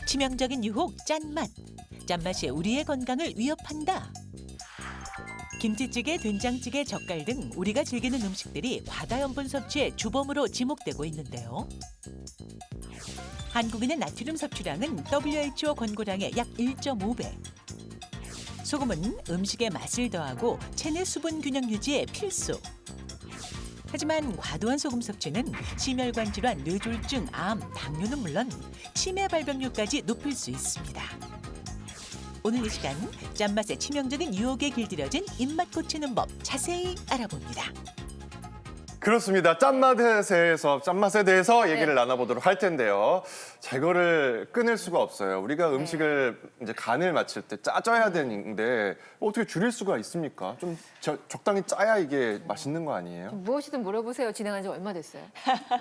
치명적인 유혹 짠맛. 짠맛이 우리의 건강을 위협한다. 김치찌개, 된장찌개, 젓갈 등 우리가 즐기는 음식들이 과다 염분 섭취의 주범으로 지목되고 있는데요. 한국인의 나트륨 섭취량은 WHO 권고량의 약 1.5배. 소금은 음식의 맛을 더하고 체내 수분 균형 유지에 필수. 하지만 과도한 소금 섭취는 심혈관 질환, 뇌졸중, 암, 당뇨는 물론 치매 발병률까지 높일 수 있습니다. 오늘 이 시간 짠맛의 치명적인 유혹에 길들여진 입맛 고치는 법 자세히 알아봅니다. 그렇습니다. 짠맛에 대해서 얘기를 나눠보도록 할 텐데요. 자, 이거를 끊을 수가 없어요. 우리가 음식을 이제 간을 맞출 때 짜줘야 되는데 어떻게 줄일 수가 있습니까? 좀 적당히 짜야 이게 맛있는 거 아니에요? 무엇이든 물어보세요. 진행한 지 얼마 됐어요?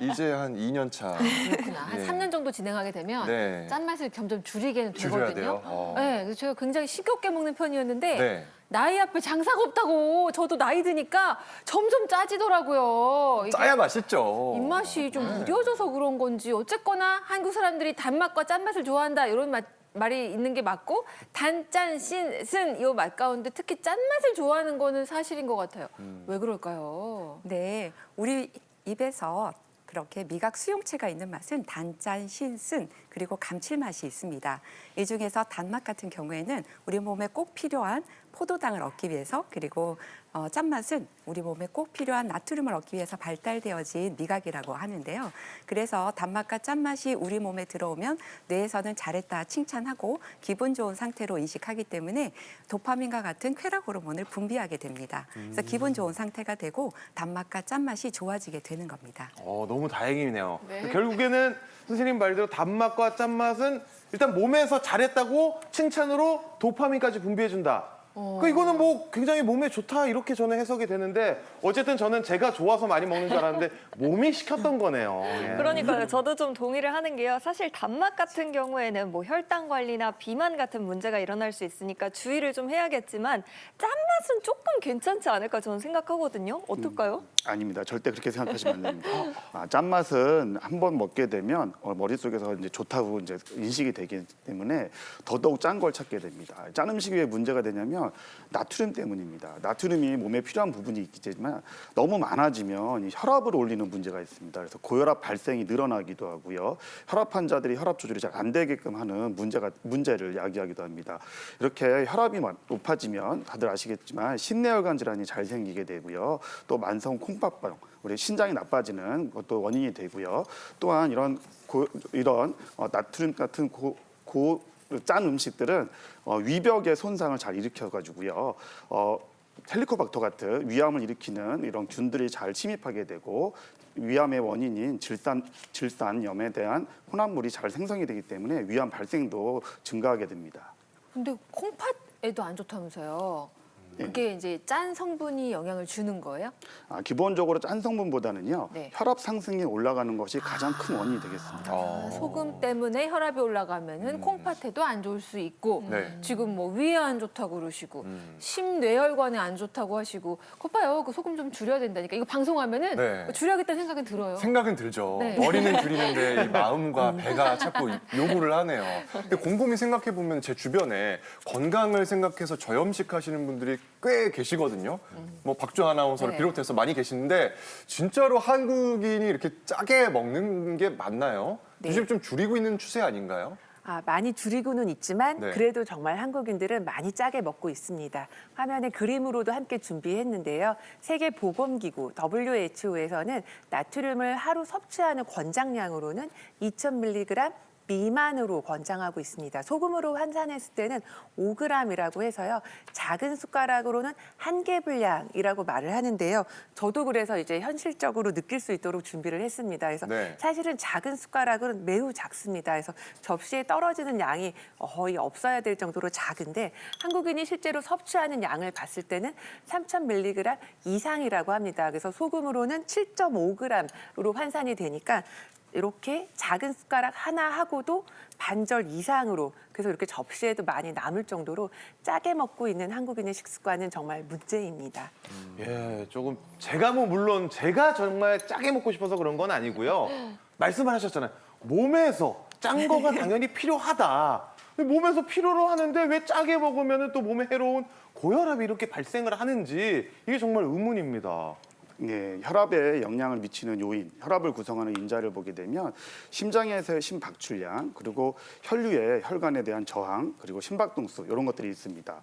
이제 한 2년 차. 그렇구나. 한 예. 3년 정도 진행하게 되면 네. 짠맛을 점점 줄이게 줄여야 되거든요. 돼요? 네, 그래서 제가 굉장히 식욕게 먹는 편이었는데 네. 나이 앞에 장사가 없다고 저도 나이 드니까 점점 짜지더라고요. 이게 짜야 맛있죠. 입맛이 좀 무뎌져서 그런 건지 어쨌거나 한국 사람들이 단맛과 짠맛을 좋아한다 이런 말이 있는 게 맞고 단, 짠, 쓴 이 맛 가운데 특히 짠맛을 좋아하는 거는 사실인 것 같아요. 왜 그럴까요? 네, 우리 입에서 그렇게 미각 수용체가 있는 맛은 단, 짠, 신, 쓴 그리고 감칠맛이 있습니다. 이 중에서 단맛 같은 경우에는 우리 몸에 꼭 필요한 포도당을 얻기 위해서 그리고 짠맛은 우리 몸에 꼭 필요한 나트륨을 얻기 위해서 발달되어진 미각이라고 하는데요. 그래서 단맛과 짠맛이 우리 몸에 들어오면 뇌에서는 잘했다 칭찬하고 기분 좋은 상태로 인식하기 때문에 도파민과 같은 쾌락 호르몬을 분비하게 됩니다. 그래서 기분 좋은 상태가 되고 단맛과 짠맛이 좋아지게 되는 겁니다. 너무 다행이네요. 네. 결국에는 선생님 말대로 단맛과 짠맛은 일단 몸에서 잘했다고 칭찬으로 도파민까지 분비해준다. 이거는 뭐 굉장히 몸에 좋다 이렇게 저는 해석이 되는데 어쨌든 저는 제가 좋아서 많이 먹는 줄 알았는데 몸이 시켰던 거네요. 예. 그러니까요. 저도 좀 동의를 하는 게요. 사실 단맛 같은 경우에는 뭐 혈당 관리나 비만 같은 문제가 일어날 수 있으니까 주의를 좀 해야겠지만 짠맛은 조금 괜찮지 않을까 저는 생각하거든요. 어떨까요? 아닙니다. 절대 그렇게 생각하시면 안 됩니다. 짠맛은 한 번 먹게 되면 머릿속에서 이제 좋다고 이제 인식이 되기 때문에 더더욱 짠 걸 찾게 됩니다. 짠 음식이 왜 문제가 되냐면 나트륨 때문입니다. 나트륨이 몸에 필요한 부분이 있겠지만 너무 많아지면 이 혈압을 올리는 문제가 있습니다. 그래서 고혈압 발생이 늘어나기도 하고요. 혈압 환자들이 혈압 조절이 잘 안 되게끔 하는 문제를 야기하기도 합니다. 이렇게 혈압이 높아지면 다들 아시겠지만 심내혈관 질환이 잘 생기게 되고요. 또 만성 콩팥병, 우리 신장이 나빠지는 것도 원인이 되고요. 또한 이런 나트륨 같은 짠 음식들은 위벽의 손상을 잘 일으켜가지고요. 헬리코박터 같은 위암을 일으키는 이런 균들이 잘 침입하게 되고 위암의 원인인 질산염에 대한 혼합물이 잘 생성이 되기 때문에 위암 발생도 증가하게 됩니다. 근데 콩팥에도 안 좋다면서요. 그게 이제 짠 성분이 영향을 주는 거예요? 기본적으로 짠 성분보다는요. 네. 혈압 상승이 올라가는 것이 가장 큰 원인이 되겠습니다. 소금 때문에 혈압이 올라가면은 콩팥에도 안 좋을 수 있고 네. 지금 뭐 위에 안 좋다고 그러시고 심뇌혈관에 안 좋다고 하시고 거 봐요. 그 소금 좀 줄여야 된다니까. 이거 방송하면은 네. 줄여야겠다는 생각은 들어요. 생각은 들죠. 네. 머리는 줄이는데 이 마음과 배가 자꾸 요구를 하네요. 근데 곰곰이 생각해 보면 제 주변에 건강을 생각해서 저염식 하시는 분들이 꽤 계시거든요. 뭐 박주아 아나운서를 네. 비롯해서 많이 계시는데 진짜로 한국인이 이렇게 짜게 먹는 게 맞나요? 네. 요즘 좀 줄이고 있는 추세 아닌가요? 많이 줄이고는 있지만 네. 그래도 정말 한국인들은 많이 짜게 먹고 있습니다. 화면에 그림으로도 함께 준비했는데요. 세계보건기구 WHO에서는 나트륨을 하루 섭취하는 권장량으로는 2000mg 미만으로 권장하고 있습니다. 소금으로 환산했을 때는 5g이라고 해서요. 작은 숟가락으로는 한 개 분량이라고 말을 하는데요. 저도 그래서 이제 현실적으로 느낄 수 있도록 준비를 했습니다. 그래서 네. 사실은 작은 숟가락은 매우 작습니다. 그래서 접시에 떨어지는 양이 거의 없어야 될 정도로 작은데 한국인이 실제로 섭취하는 양을 봤을 때는 3000mg 이상이라고 합니다. 그래서 소금으로는 7.5g으로 환산이 되니까 이렇게 작은 숟가락 하나 하고도 반절 이상으로 그래서 이렇게 접시에도 많이 남을 정도로 짜게 먹고 있는 한국인의 식습관은 정말 문제입니다. 예, 조금 제가 뭐 물론 제가 정말 짜게 먹고 싶어서 그런 건 아니고요. 말씀을 하셨잖아요. 몸에서 짠 거가 당연히 필요하다. 몸에서 필요로 하는데 왜 짜게 먹으면 또 몸에 해로운 고혈압이 이렇게 발생을 하는지 이게 정말 의문입니다. 네, 혈압에 영향을 미치는 요인, 혈압을 구성하는 인자를 보게 되면 심장에서의 심박출량, 그리고 혈류의 혈관에 대한 저항, 그리고 심박동수 이런 것들이 있습니다.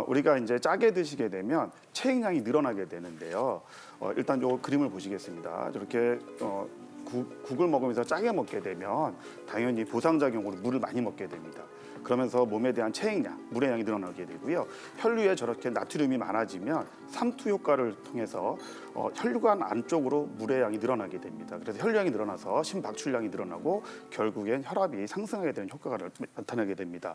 우리가 이제 짜게 드시게 되면 체액량이 늘어나게 되는데요. 일단 요 그림을 보시겠습니다. 저렇게 국을 먹으면서 짜게 먹게 되면 당연히 보상작용으로 물을 많이 먹게 됩니다. 그러면서 몸에 대한 체액량, 물의 양이 늘어나게 되고요. 혈류에 저렇게 나트륨이 많아지면 삼투 효과를 통해서 혈관 안쪽으로 물의 양이 늘어나게 됩니다. 그래서 혈류량이 늘어나서 심박출량이 늘어나고 결국엔 혈압이 상승하게 되는 효과가 나타나게 됩니다.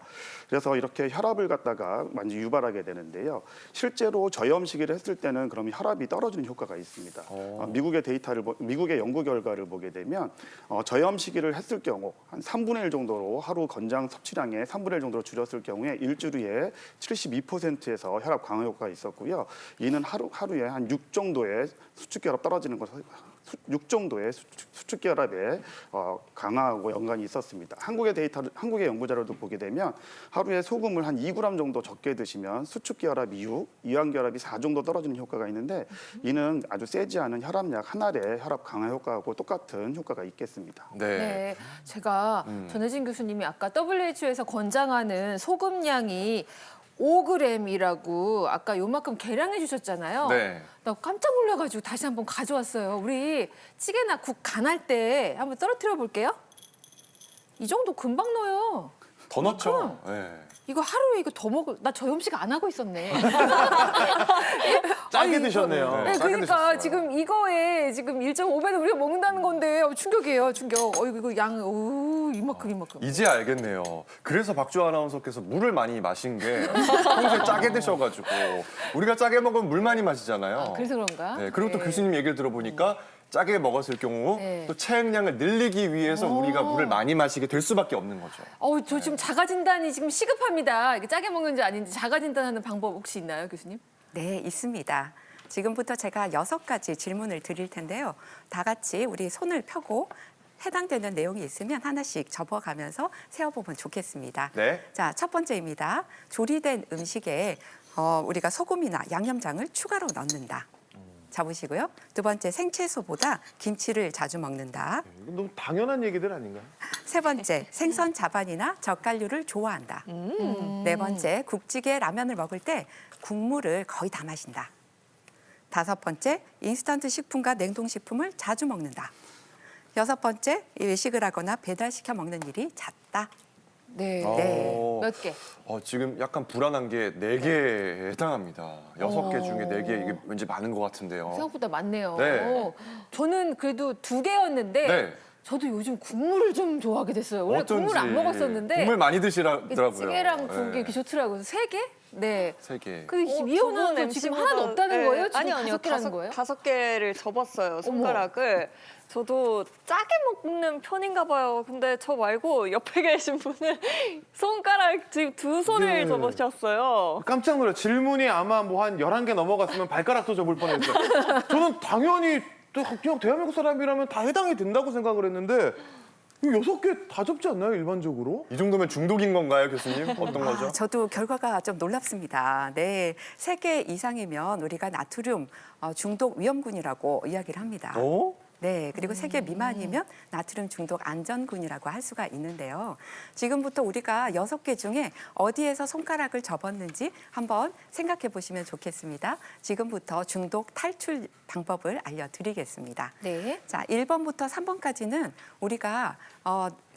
그래서 이렇게 혈압을 갖다가 많이 유발하게 되는데요. 실제로 저염식을 했을 때는 그러면 혈압이 떨어지는 효과가 있습니다. 미국의 연구 결과를 보게 되면 저염식을 했을 경우 한 3분의 1 정도로 하루 권장 섭취량의 3분의 1 정도로 줄였을 경우에 일주일에 72%에서 혈압 강화 효과가 있었고요. 이는 하루에 한 6 정도의 수축혈압 떨어지는 것, 6 정도의 수축혈압에 강화하고 연관이 있었습니다. 한국의 연구 자료도 보게 되면 하루에 소금을 한 2g 정도 적게 드시면 수축혈압이 6, 이완결합이 4 정도 떨어지는 효과가 있는데 이는 아주 세지 않은 혈압약 한 알의 혈압 강화 효과하고 똑같은 효과가 있겠습니다. 네, 제가 전혜진 교수님이 아까 WHO에서 권장하는 소금량이 5g이라고 아까 요만큼 계량해 주셨잖아요. 네. 나 깜짝 놀라가지고 다시 한번 가져왔어요. 우리 찌개나 국 간할 때 한번 떨어뜨려 볼게요. 이 정도 금방 넣어요. 더 넣죠. 네. 이거 하루에 이거 더 먹을 나 저염식 안 하고 있었네. 짜게 드셨네요. 네, 짜게 그러니까 드셨어요. 지금 이거에 지금 1.5배는 우리가 먹는다는 건데 충격이에요, 충격. 이거 양 이만큼. 이제 알겠네요. 그래서 박주호 아나운서께서 물을 많이 마신 게 평소에 짜게 드셔가지고 우리가 짜게 먹으면 물 많이 마시잖아요. 그래서 그런가? 네, 그리고 또 교수님 얘기를 들어보니까 짜게 먹었을 경우 네. 또 체액량을 늘리기 위해서 우리가 물을 많이 마시게 될 수밖에 없는 거죠. 저 지금 자가 진단이 지금 시급합니다. 이게 짜게 먹는지 아닌지 자가 진단하는 방법 혹시 있나요, 교수님? 네, 있습니다. 지금부터 제가 6가지 질문을 드릴 텐데요. 다 같이 우리 손을 펴고 해당되는 내용이 있으면 하나씩 접어가면서 세어보면 좋겠습니다. 네. 자, 첫 번째입니다. 조리된 음식에 우리가 소금이나 양념장을 추가로 넣는다. 잡으시고요. 두 번째, 생채소보다 김치를 자주 먹는다. 이건 너무 당연한 얘기들 아닌가요? 세 번째, 생선 자반이나 젓갈류를 좋아한다. 네 번째, 국찌개, 라면을 먹을 때 국물을 거의 다 마신다. 다섯 번째, 인스턴트 식품과 냉동식품을 자주 먹는다. 여섯 번째, 외식을 하거나 배달시켜 먹는 일이 잦다. 네. 네. 몇 개? 지금 약간 불안한 게 4개에 해당합니다. 6개 중에 4개 이게 왠지 많은 것 같은데요. 생각보다 많네요. 네. 저는 그래도 2개였는데 네. 저도 요즘 국물을 좀 좋아하게 됐어요. 원래 국물 안 먹었었는데 국물 많이 드시더라고요. 찌개랑 국이 네. 이렇게 좋더라고요. 3개? 네. 3개. 그 이혼은 지금 하나도 없다는 거예요? 지금 아니요. 5개라는 거예요? 5개를 접었어요, 손가락을. 저도 짜게 먹는 편인가 봐요. 근데 저 말고 옆에 계신 분은 손가락 지금 2손을 네. 접으셨어요. 깜짝 놀라요. 질문이 아마 뭐 한 11개 넘어갔으면 발가락도 접을 뻔했어요. 저는 당연히 또 그냥 대한민국 사람이라면 다 해당이 된다고 생각을 했는데 이거 6개 다 접지 않나요, 일반적으로? 이 정도면 중독인 건가요, 교수님? 어떤 거죠? 저도 결과가 좀 놀랍습니다. 네, 3개 이상이면 우리가 나트륨 중독 위험군이라고 이야기를 합니다. 네, 그리고 3개 미만이면 나트륨 중독 안전군이라고 할 수가 있는데요. 지금부터 우리가 6개 중에 어디에서 손가락을 접었는지 한번 생각해 보시면 좋겠습니다. 지금부터 중독 탈출 방법을 알려드리겠습니다. 네. 자, 1번부터 3번까지는 우리가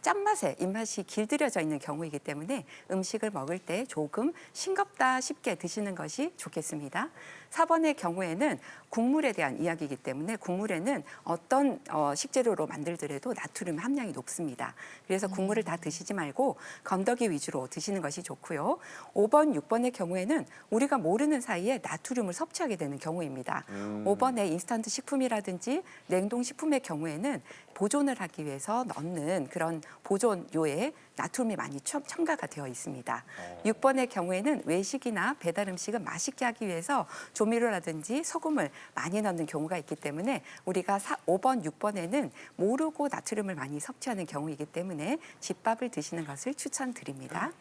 짠맛에 입맛이 길들여져 있는 경우이기 때문에 음식을 먹을 때 조금 싱겁다 싶게 드시는 것이 좋겠습니다. 4번의 경우에는 국물에 대한 이야기이기 때문에 국물에는 어떤 식재료로 만들더라도 나트륨 함량이 높습니다. 그래서 국물을 다 드시지 말고 건더기 위주로 드시는 것이 좋고요. 5번, 6번의 경우에는 우리가 모르는 사이에 나트륨을 섭취하게 되는 경우입니다. 5번의 인스턴트 식품이라든지 냉동식품의 경우에는 보존을 하기 위해서 넣는 그런 보존료에 나트륨이 많이 첨가가 되어 있습니다. 6번의 경우에는 외식이나 배달 음식을 맛있게 하기 위해서 조미료라든지 소금을 많이 넣는 경우가 있기 때문에 우리가 5번, 6번에는 모르고 나트륨을 많이 섭취하는 경우이기 때문에 집밥을 드시는 것을 추천드립니다.